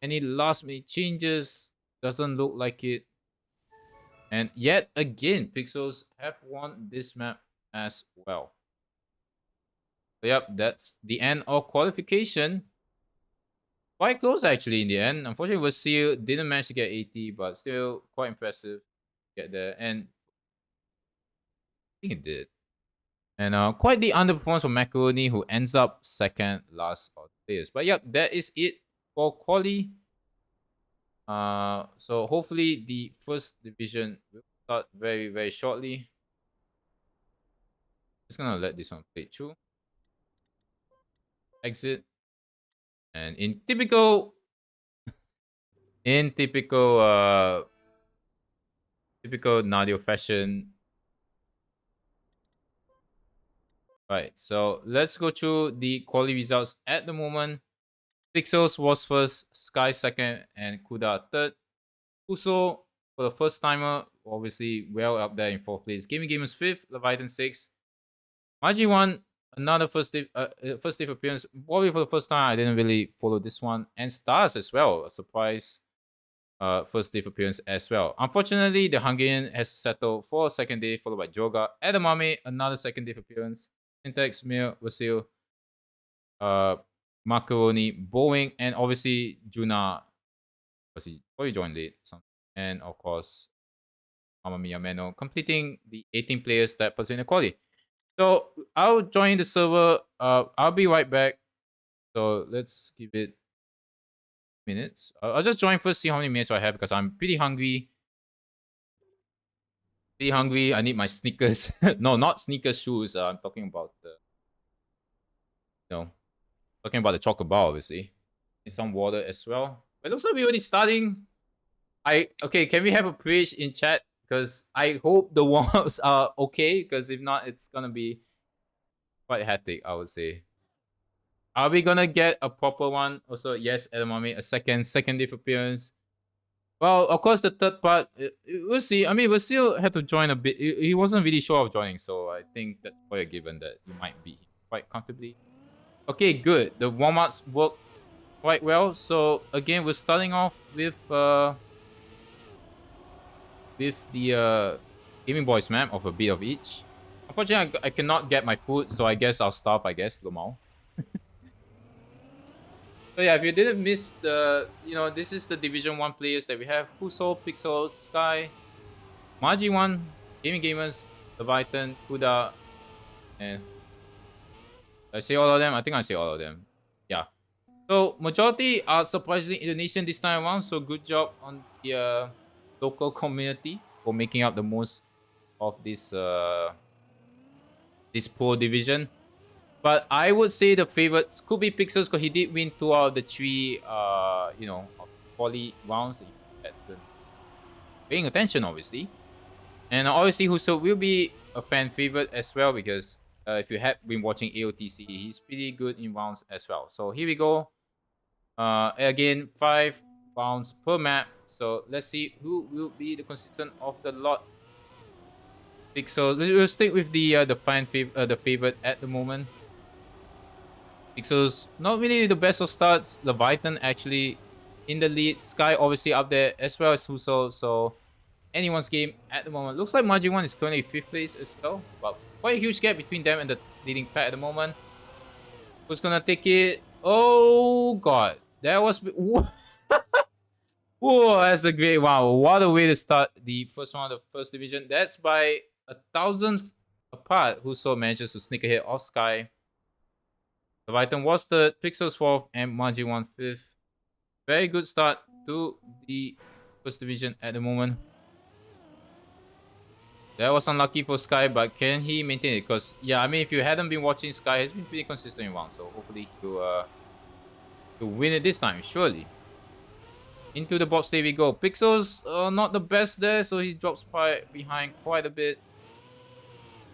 Any last minute changes? Doesn't look like it. And yet again, Pixels have won this map as well. So yep, that's the end of qualification. Quite close actually in the end. Unfortunately, Vasil didn't manage to get 80, but still quite impressive to get there. And I think it did. And quite the underperformance for Macaroni, who ends up second last of the players. But yep, that is it for quali. So hopefully the first division will start very, very shortly. Just gonna let this one play through. Exit. And in typical typical Nadio fashion. Right. So let's go through the quality results at the moment. Pixels was first, Sky second, and Kuda third. Uso for the first timer, obviously well up there in fourth place. Gaming Gamers fifth, Leviathan sixth. Magi won another first div appearance. Probably for the first time, I didn't really follow this one. And Stars as well, a surprise first div appearance as well. Unfortunately, the Hungarian has settled for a second day, followed by Joga. Edamame, another second div appearance. Syntax, Mir, Vasil, Macaroni, Boeing, and obviously Juna, because he probably joined late. And of course, Mamma Mia Meno, completing the 18 players that participate in the quality. So I'll join the server. I'll be right back. So let's give it minutes. I'll just join first, see how many minutes I have because I'm pretty hungry. Pretty hungry. I need my sneakers. No, not sneakers, shoes. I'm talking about the, talking about the chocolate bar, obviously. Need some water as well. But it looks like we're already starting. Okay, can we have a preach in chat? Because I hope the warm-ups are okay. Because if not, it's gonna be quite hectic, I would say. Are we gonna get a proper one? Also, yes, Edamame, a second diff appearance. Well, of course, the third part, we'll see. I mean, we'll still have to join a bit. He wasn't really sure of joining, so I think that's quite a given that you might beat him quite comfortably. Okay, good. The warm-ups work quite well. So again, we're starting off with the Gaming Boys map of a bit of each. Unfortunately, I cannot get my food, so I guess I'll starve, Lomao. So yeah, if you didn't miss the, this is the Division 1 players that we have. Huso, Pixel, Sky, Magi 1, Gaming Gamers, Leviathan, Kuda, and did I say all of them? I think I say all of them. Yeah. So majority are surprisingly Indonesian this time around, so good job on the local community for making up the most of this poor division. But I would say the favorites could be Pixels because he did win 2 out of the 3 of quali rounds if you had been paying attention, obviously. And obviously Huso will be a fan favorite as well because if you have been watching AOTC, he's pretty good in rounds as well. So here we go. Again, 5 rounds per map. So let's see who will be the consistent of the lot. Pixel, we'll stick with the favorite at the moment. Pixels not really the best of starts. Leviathan actually in the lead. Sky obviously up there as well as Huso. So anyone's game at the moment. Looks like Magi 1 is currently 5th place as well. But quite a huge gap between them and the leading pack at the moment. Who's gonna take it? Oh god. That was whoa, that's a great wow. What a way to start the first round of first division. That's by a thousandth apart. Huso manages to sneak ahead of Sky. Leviathan was third, Pixels 4th, and Magi 1 5th. Very good start to the first division at the moment. That was unlucky for Sky, but can he maintain it? Because, yeah, I mean, if you hadn't been watching, Sky has been pretty consistent in rounds, so hopefully he'll win it this time, surely. Into the box, there we go. Pixels, not the best there, so he drops behind quite a bit.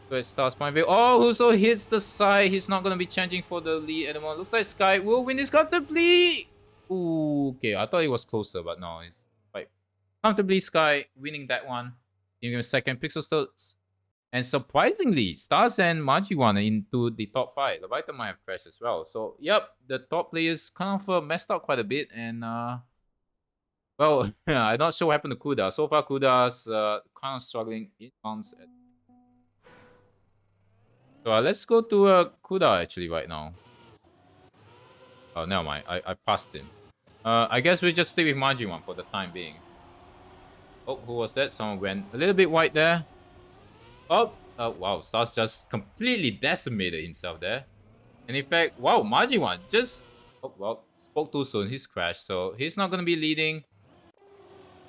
So it starts my way. Oh, Huso hits the side. He's not going to be changing for the lead at the moment. Looks like Sky will win this comfortably. Ooh, okay. I thought it was closer, but no. It's quite comfortably Sky winning that one. Giving him a second. Pixel starts. And surprisingly, Stars and Magi won into the top 5. Leviathan might have crashed as well. So, yep. The top players kind of messed up quite a bit. And Well, I'm not sure what happened to Kuda. So far, Kuda's kind of struggling in bounds. So let's go to Kuda actually right now. Oh, never mind. I passed him. I guess we just stay with Majiwan for the time being. Oh, who was that? Someone went a little bit wide there. Oh, wow. Stars just completely decimated himself there. And in fact, wow, Majiwan just, oh, well, spoke too soon. He's crashed. So he's not going to be leading.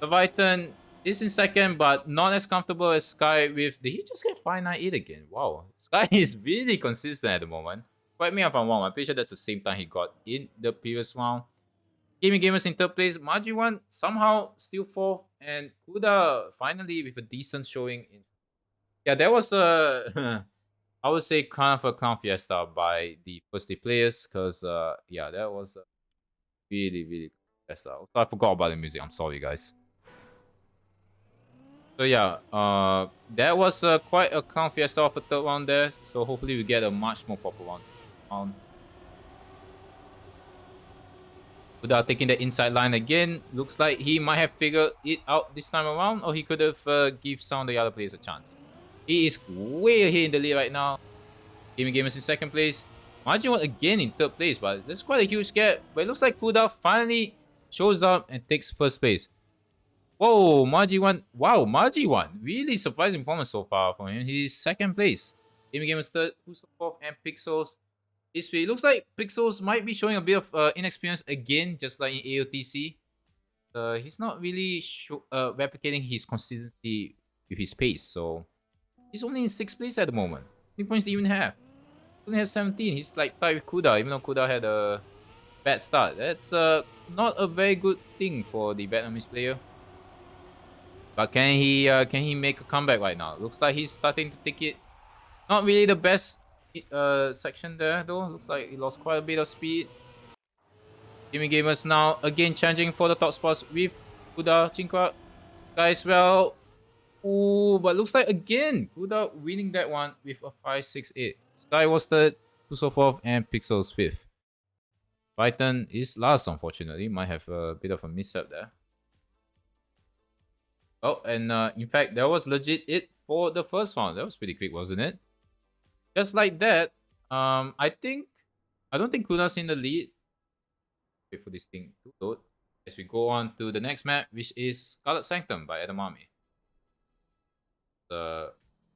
Leviathan is in second, but not as comfortable as Sky with... Did he just get 598 again? Wow. Sky is really consistent at the moment. Correct me if I'm wrong. I'm pretty sure that's the same time he got in the previous round. Gaming Gamers in third place. Majiwan somehow still fourth. And Kuda finally with a decent showing. Yeah, that was a... I would say kind of a crown fiesta by the first day players. Because, yeah, that was a really, really fiesta. I forgot about the music. I'm sorry, guys. So yeah, that was quite a calm fiesta of a third round there. So hopefully we get a much more proper one. Without taking the inside line again, looks like he might have figured it out this time around, or he could have give some of the other players a chance. He is way ahead in the lead right now. Gaming Gamers in second place. Margin again in third place, but there's quite a huge gap. But it looks like Kuda finally shows up and takes first place. Whoa, Marji1. Wow, Marji1. Really surprising performance so far from him. He's second place. Gaming Gamers third, Who's fourth, and Pixels is three. It looks like Pixels might be showing a bit of inexperience again, just like in AOTC. He's not really replicating his consistency with his pace. So he's only in sixth place at the moment. How many points do you even have? He only have 17. He's like tied with Kuda, even though Kuda had a bad start. That's not a very good thing for the Vietnamese player. But can he make a comeback right now? Looks like he's starting to take it. Not really the best section there though. Looks like he lost quite a bit of speed. Gaming Gamers now again challenging for the top spots with Kuda Chinkwa. Guys, well, ooh, but looks like again Kuda winning that one with a 5-6-8. Sky was third, Kuso fourth, and Pixels fifth. Python is last, unfortunately. Might have a bit of a mishap there. Oh, and in fact, that was legit it for the first round. That was pretty quick, wasn't it? Just like that, I don't think Kuda's in the lead. Wait for this thing to load. As we go on to the next map, which is Scarlet Sanctum by Edamame.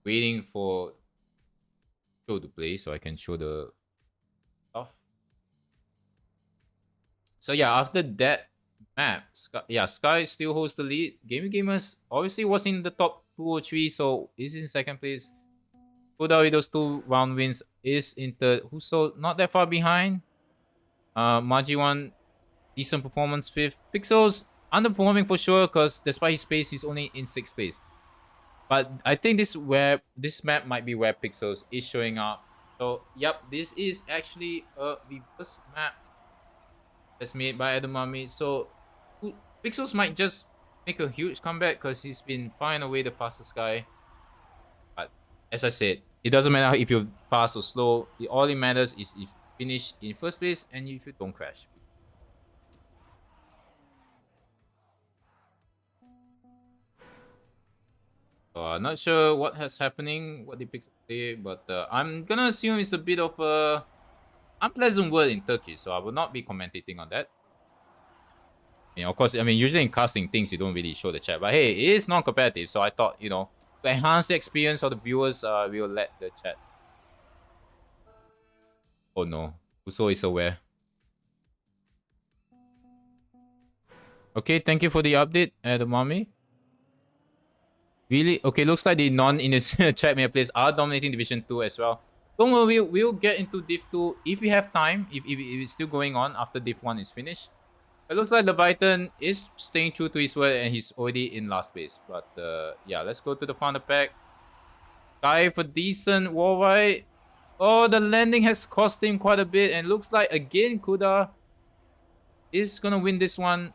Waiting for show to play so I can show the stuff. So yeah, after that map, Sky still holds the lead. Gaming Gamers obviously was in the top 2 or 3, so is in second place. Kuda with those 2 round wins is in third. Huso not that far behind. Maji1, decent performance, fifth. Pixels underperforming for sure because despite his pace, he's only in 6th place. But I think this map might be where Pixels is showing up. So yep, this is actually the first map that's made by Edamame. So Pixels might just make a huge comeback because he's been far and away the fastest guy. But as I said, it doesn't matter if you're fast or slow. All it matters is if you finish in first place and if you don't crash. So I'm not sure what has happening, what the Pixels say, but I'm gonna assume it's a bit of a unpleasant word in Turkish, so I will not be commentating on that. Of course, usually in casting things, you don't really show the chat. But hey, it is non-competitive, so I thought, to enhance the experience of the viewers, we'll let the chat. Oh no, Uso is aware. Okay, thank you for the update, Edamame. Really? Okay, looks like the non-Indonesian Trackmania players are dominating Division 2 as well. Don't worry, we'll get into Div 2 if we have time, if it's still going on after Div 1 is finished. It looks like Leviathan is staying true to his word and he's already in last place. But yeah, let's go to the founder pack. Guy for decent wall ride. Oh, the landing has cost him quite a bit. And looks like again Kuda is gonna win this one.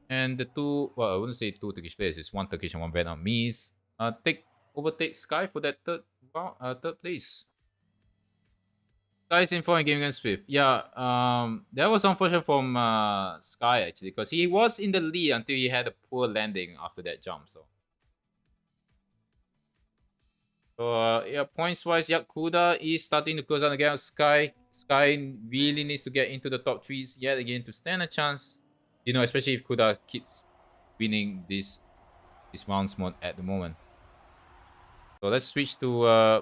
And the two, well, I wouldn't say 2 Turkish players. It's 1 Turkish and 1 Vietnamese. Overtake Sky for that third place. Sky's in for a game against fifth. Yeah, that was unfortunate from Sky actually, because he was in the lead until he had a poor landing after that jump. So yeah, points wise, yeah, Kuda is starting to close out again. Sky really needs to get into the top threes yet again to stand a chance. You know, especially if Kuda keeps winning this rounds mode at the moment. So let's switch to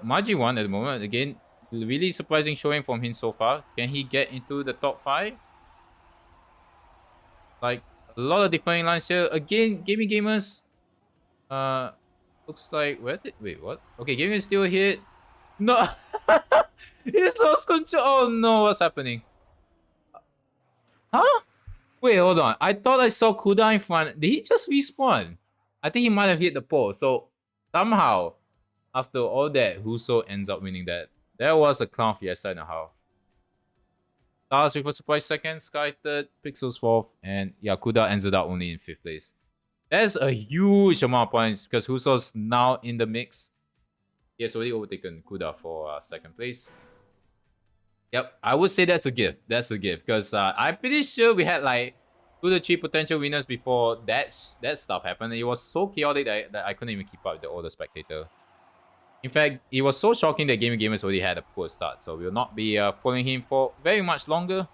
Maji 1 at the moment. Again, really surprising showing from him so far. Can he get into the top 5? Like, a lot of differing lines here. Again, Gaming Gamers, looks like, wait, what? Okay, Gaming is still hit. No! He's lost control. Oh no, what's happening? Huh? Wait, hold on. I thought I saw Kuda in front. Did he just respawn? I think he might have hit the pole. So, somehow, after all that, Huso ends up winning that. That was a clown fiesta and a half. Stars with a surprise second, Sky third, Pixels fourth, and Yakuda ends it up only in fifth place. That's a huge amount of points because Huso's now in the mix. He has already overtaken Kuda for second place. Yep, I would say that's a gift. That's a gift because I'm pretty sure we had like 2 to 3 potential winners before that stuff happened. It was so chaotic that I couldn't even keep up with all the spectator. In fact, it was so shocking that Gaming Gamers already had a poor start, so we'll not be following him for very much longer.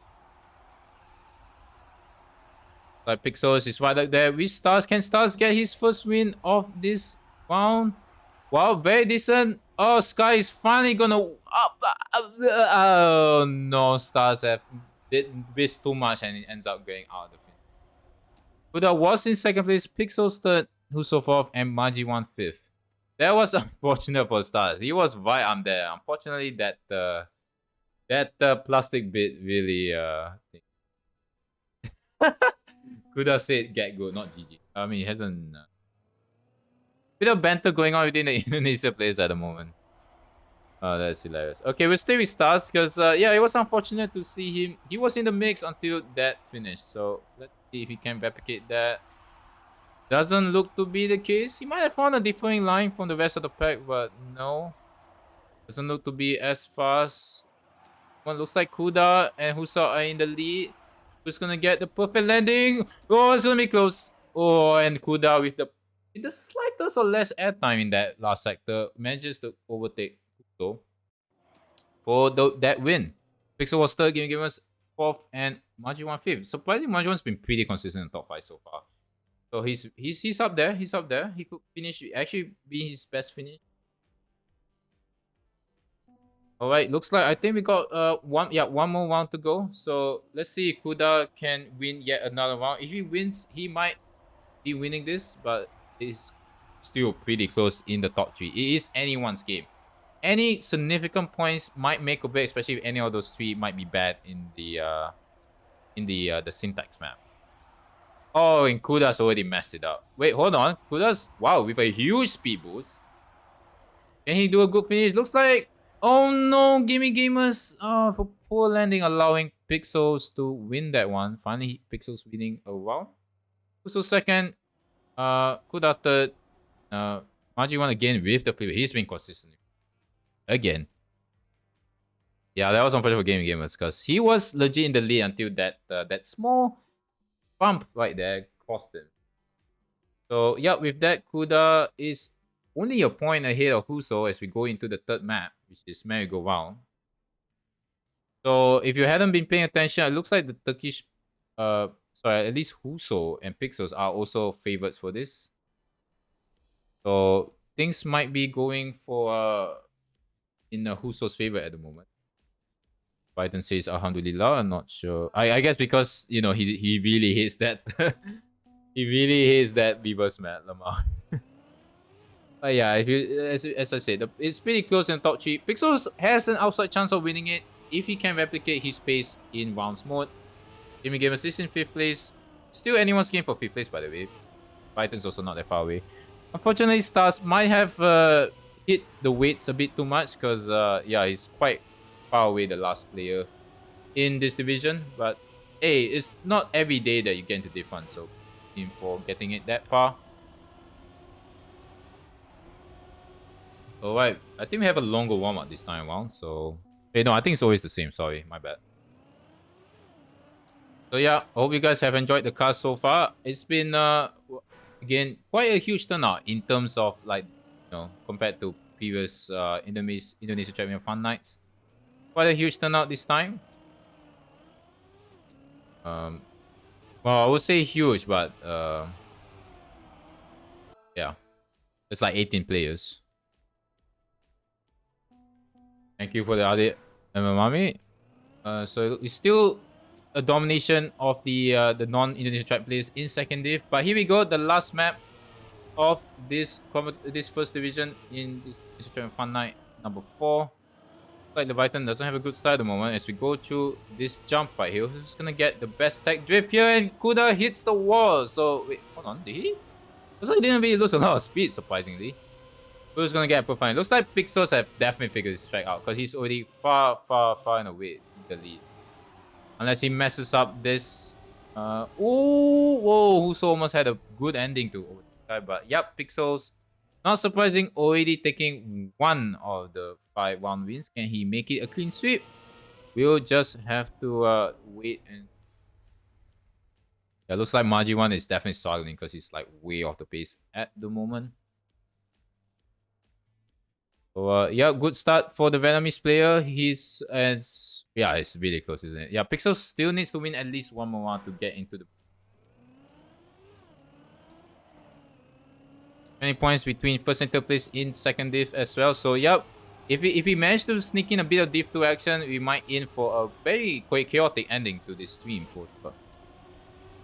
Like Pixels is right up there with Stars. Can Stars get his first win of this round? Wow, very decent. Oh, Sky is finally gonna up. Oh no, Stars did risk too much and it ends up getting out of the finish. Kuda was in second place, Pixels third, Huso fourth, and Maji 1 fifth. That was unfortunate for Stars. He was right on there. Unfortunately, that plastic bit really Kuda said get good, not GG. I mean, he hasn't. Bit of banter going on within the Indonesia players at the moment. Oh, that's hilarious. Okay, we'll stay with Stars because yeah, it was unfortunate to see him. He was in the mix until that finished. So let's see if he can replicate that. Doesn't look to be the case. He might have found a differing line from the rest of the pack, but no. Doesn't look to be as fast. One looks like Kuda and Husa are in the lead. Who's gonna get the perfect landing? Oh, it's gonna be close. Oh, and Kuda with the slightest or less airtime in that last sector manages to overtake Huso for that win. Pixel was third, Gaming Gamers fourth, and Maji 1 fifth. Surprisingly, Maji 1's been pretty consistent in the top 5 so far. So he's up there. He's up there. He could finish, actually be his best finish. All right, looks like I think we got one more round to go. So let's see if Kuda can win yet another round. If he wins, he might be winning this, but it's still pretty close in the top 3. It is anyone's game. Any significant points might make or break, especially if any of those 3 might be bad in the syntax map. Oh, and Kuda's already messed it up. Wait, hold on. Kuda's, wow, with a huge speed boost. Can he do a good finish? Looks like, oh no, Gaming Gamers for poor landing, allowing Pixels to win that one. Finally, Pixels winning a round. So second, Kuda third, Maji 1 again with the flip. He's been consistent. Again. Yeah, that was unfortunate for Gaming Gamers because he was legit in the lead until that small bump right there cost him. So yeah, with that, Kuda is only a point ahead of Huso as we go into the third map, which is merry-go-round. So if you hadn't been paying attention, it looks like the Turkish, sorry, at least Huso and Pixels are also favorites for this. So things might be going for in Huso's favor at the moment. Biden says Alhamdulillah. I'm not sure. I guess because you know he really hates that he really hates that reverse mat Lamar. But yeah, if you as I said, it's pretty close in the top 3. Pixels has an outside chance of winning it if he can replicate his pace in rounds mode. Gaming Gamers is in 5th place. Still anyone's game for 5th place, by the way. Biden's also not that far away. Unfortunately, Stars might have hit the weights a bit too much because yeah, he's quite far away, the last player in this division. But hey, it's not every day that you get into Div 1, so him for getting it that far. Alright, I think we have a longer warm-up this time around, so Wait, no, I think it's always the same. Sorry, my bad. So yeah, hope you guys have enjoyed the cast so far. It's been again quite a huge turnout in terms of like compared to previous Indonesia Trackmania Fun Nights. Quite a huge turnout this time. Um, well, I would say huge, but yeah, it's like 18 players. Thank you for the audit, Mami. So it's still a domination of the non-Indonesian tribe players in second div. But here we go, the last map of this first division in this Indonesia Fun Night number 4. Like Leviathan doesn't have a good start at the moment as we go through this jump fight here. Who's gonna get the best tech drift here? And Kuda hits the wall. So wait, hold on, did he? Looks like he didn't really lose a lot of speed, surprisingly. Who's gonna get a perfect? Looks like Pixels have definitely figured this track out because he's already far and away in the lead. Unless he messes up this. Ooh, whoa, Huso almost had a good ending to overtime, but yep, Pixels. Not surprising, already taking one of the 5 round wins. Can he make it a clean sweep? We'll just have to wait and. Yeah, looks like Maji1 is definitely struggling because he's like way off the pace at the moment. So yeah, good start for the Vietnamese player. It's really close, isn't it? Yeah, Pixel still needs to win at least one more round to get into the 20 points between first and third place in second div as well. So yep, if we manage to sneak in a bit of div 2 action, we might in for a very chaotic ending to this stream for sure.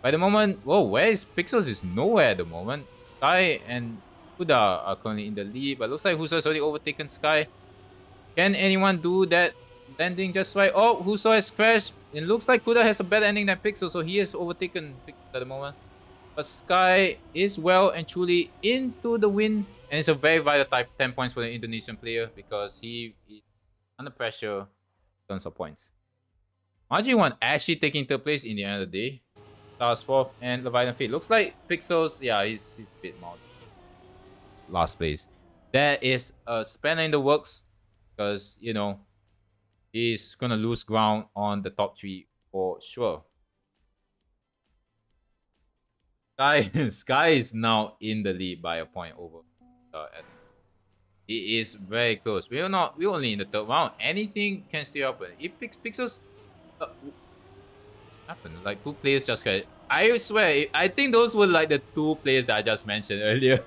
By the moment, whoa, where is Pixels? Is nowhere at the moment. Sky and Huda are currently in the lead, but looks like Huso has already overtaken Sky. Can anyone do that landing just right? Oh, Huso has crashed. It looks like Huda has a better ending than Pixel, so he has overtaken Pixel at the moment. But Sky is well and truly into the win, and it's a very vital type 10 points for the Indonesian player because he is under pressure in terms of points. Maji1 actually taking third place in the end of the day. Stars 4th and Leviathan 5th. Looks like Pixels, yeah, he's a bit more. It's last place. There is a spanner in the works because, he's gonna lose ground on the top 3 for sure. Sky is now in the lead by a point over. It is very close. We're only in the third round. Anything can still happen. If Pixels happen, like 2 players just got. I swear, I think those were like the 2 players that I just mentioned earlier.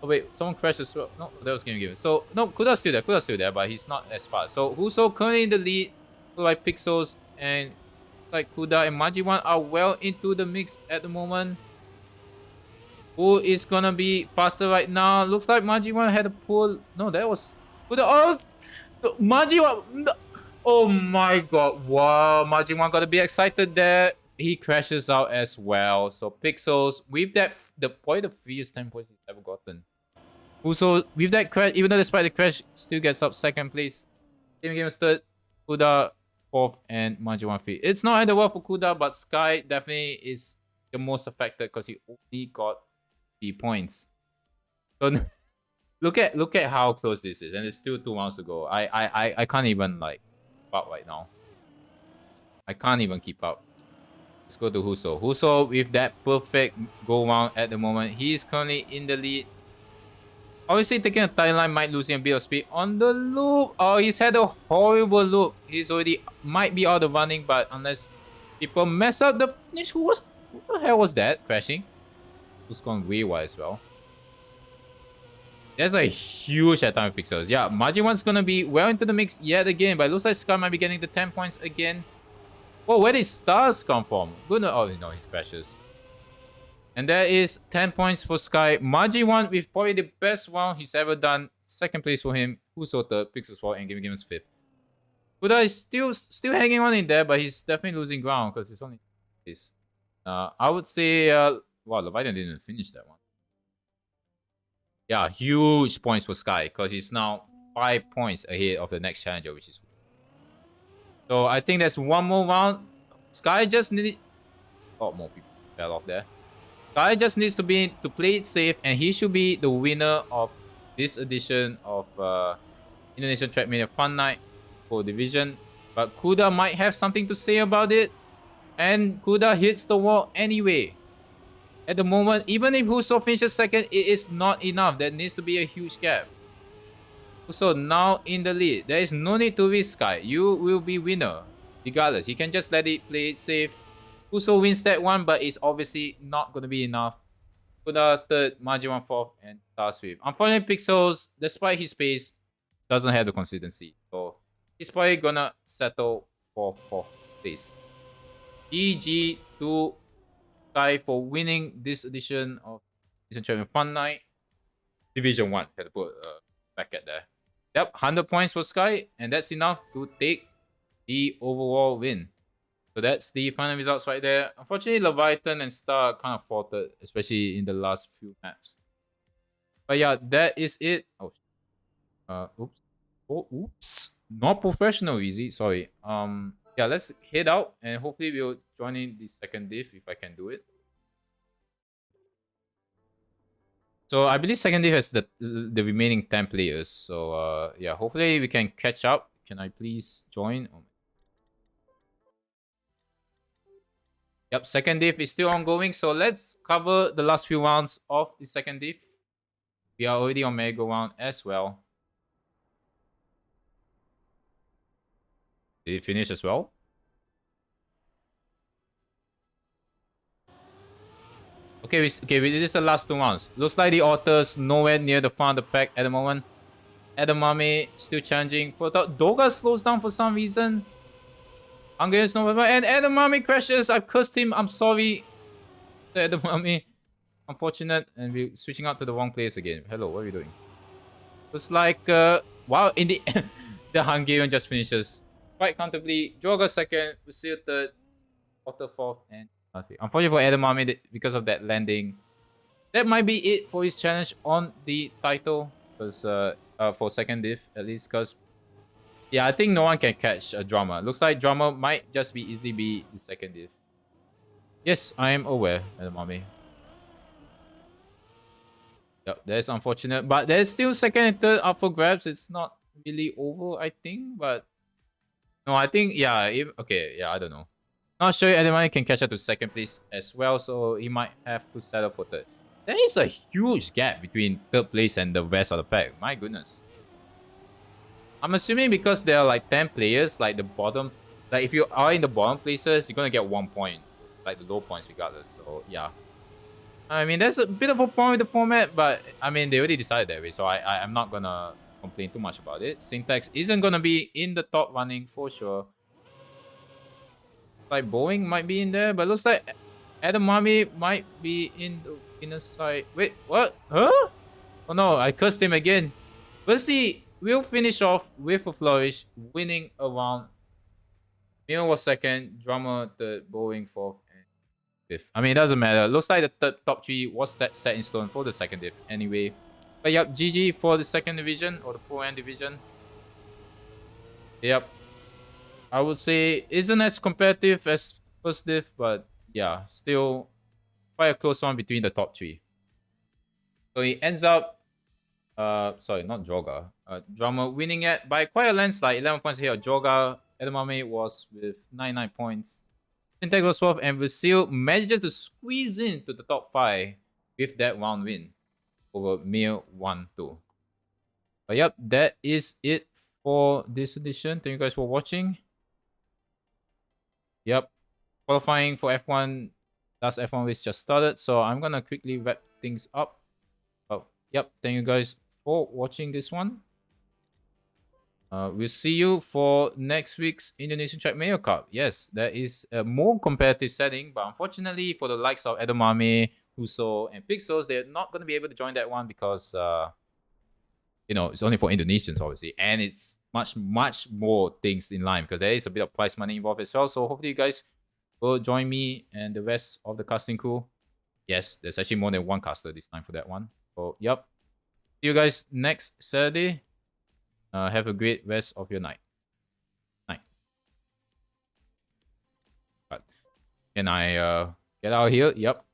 Oh wait, someone crashed as well. No, that was game given. So no, Kuda's still there, but he's not as fast. So Huso currently in the lead, like Pixels and like Kuda and Maji1 are well into the mix at the moment. Who is gonna be faster right now? Looks like Maji1 had a pull. No, that was Kuda. Oh, Maji1. No. Oh my god! Wow, Maji1 gotta be excited there. He crashes out as well. So Pixels with that the freest 10 points he's ever gotten. Huso with that crash, even though despite the crash, still gets up second place. Game is third. Kuda 4th and Maji1 5th. It's not either well for Kuda, but Sky definitely is the most affected because he only got 3 points. So look at how close this is, and it's still 2 rounds to go. I can't even like keep up right now. I can't even keep up. Let's go to Huso. Huso with that perfect go round at the moment. He's currently in the lead. Obviously, taking a timeline might lose him a bit of speed on the loop. Oh, he's had a horrible loop. He's already might be out of running, but unless people mess up the finish, who the hell was that crashing? Who's gone way wide as well. That's a huge atomic pixels. Yeah, Maji1's gonna be well into the mix yet again, but it looks like Sky might be getting the 10 points again. Oh, where did stars come from? Good. Oh no, he crashes. And there is 10 points for Sky. Maji1 with probably the best round he's ever done. Second place for him. Huso third, Pixels 4th, and Game's 5th. Kuda is still hanging on in there, but he's definitely losing ground because it's only this. I would say, wow, Leviathan didn't finish that one. Yeah, huge points for Sky because he's now 5 points ahead of the next challenger, which is. So I think that's one more round. Sky just needed. Oh, more people fell off there. Sky just needs to play it safe, and he should be the winner of this edition of Indonesia Trackmania Fun Night for division. But Kuda might have something to say about it. And Kuda hits the wall anyway. At the moment, even if Huso finishes second, it is not enough. There needs to be a huge gap. Huso now in the lead. There is no need to risk Sky. You will be winner. Regardless, you can just let it play it safe. Huso wins that one, but it's obviously not going to be enough. Kuda third, Majima fourth, and Stars fifth. Unfortunately, Pixels, despite his pace, doesn't have the consistency. So he's probably gonna settle for fourth place. GG to Sky for winning this edition of Indonesia Trackmania Fun Night. Division 1. Had to put a bracket there. Yep, 100 points for Sky, and that's enough to take the overall win. So that's the final results right there. Unfortunately, Leviathan and Star kind of faltered, especially in the last few maps. But yeah, that is it. Oh, oops. Oh, oops. Not professional, easy. Sorry. Yeah, let's head out and hopefully we'll join in the second div if I can do it. So I believe second div has the remaining 10 players. So yeah, hopefully we can catch up. Can I please join? Oh. Yep, second div is still ongoing. So let's cover the last few rounds of the second div. We are already on Mega round as well. Did it finish as well? Okay, this is the last 2 rounds. Looks like the Otters nowhere near the front of the pack at the moment. Edamame still challenging for the Doga slows down for some reason. Hungarian Snowball and Edamame crashes. I've cursed him. I'm sorry. Edamame. Unfortunate. And we're switching out to the wrong place again. Hello, what are you doing? Looks like wow, in the the Hungarian just finishes quite comfortably. Joga second, Vasil third, Otter fourth, and unfortunately for Edamame because of that landing. That might be it for his challenge on the title. Because for second div at least, because yeah, I think no one can catch a Drama. Looks like Drama might just be easily be the second div. Yes, I am aware, Edamame. Yep, that's unfortunate, but there's still second and third up for grabs. It's not really over, I think, but no, I think yeah. Okay, yeah, I don't know. Not sure Edamame can catch up to second place as well, so he might have to settle for third. There is a huge gap between third place and the rest of the pack. My goodness. I'm assuming because there are like 10 players, like the bottom, like if you are in the bottom places, you're gonna get 1 point, like the low points regardless. So yeah. I mean, there's a bit of a point with the format, but I mean, they already decided that way, so I'm not gonna complain too much about it. Syntax isn't gonna be in the top running for sure. Like Boeing might be in there, but looks like Edamame might be in the inner side. Wait, what? Huh? Oh no, I cursed him again. We'll see. We'll finish off with a flourish, winning around. Mill was second, Drummer third, Boeing fourth, and fifth. I mean, it doesn't matter. Looks like the top 3 was set in stone for the second div anyway. But yep, GG for the second division or the Pro N division. Yep. I would say isn't as competitive as first div, but yeah, still quite a close one between the top 3. So he ends up sorry, not Joga. Drummer winning it by quite a landslide, 11 points here. Joga, Edamame was with 99 points. Syntax was 12, and Vasil manages to squeeze into the top 5 with that round win over Mir 1-2. But yep, that is it for this edition. Thank you guys for watching. Yep, qualifying for F1, last F1 race just started, so I'm gonna quickly wrap things up. Oh, yep, thank you guys for watching this one. We'll see you for next week's Indonesian Trackmania Cup. Yes, that is a more competitive setting, but unfortunately for the likes of Edamame, Huso, and Pixels, they're not going to be able to join that one because, you know, it's only for Indonesians, obviously, and it's much more things in line because there is a bit of prize money involved as well. So hopefully you guys will join me and the rest of the casting crew. Yes, there's actually more than one caster this time for that one. So, yep. See you guys next Saturday. Have a great rest of your night. But can I get out of here? Yep.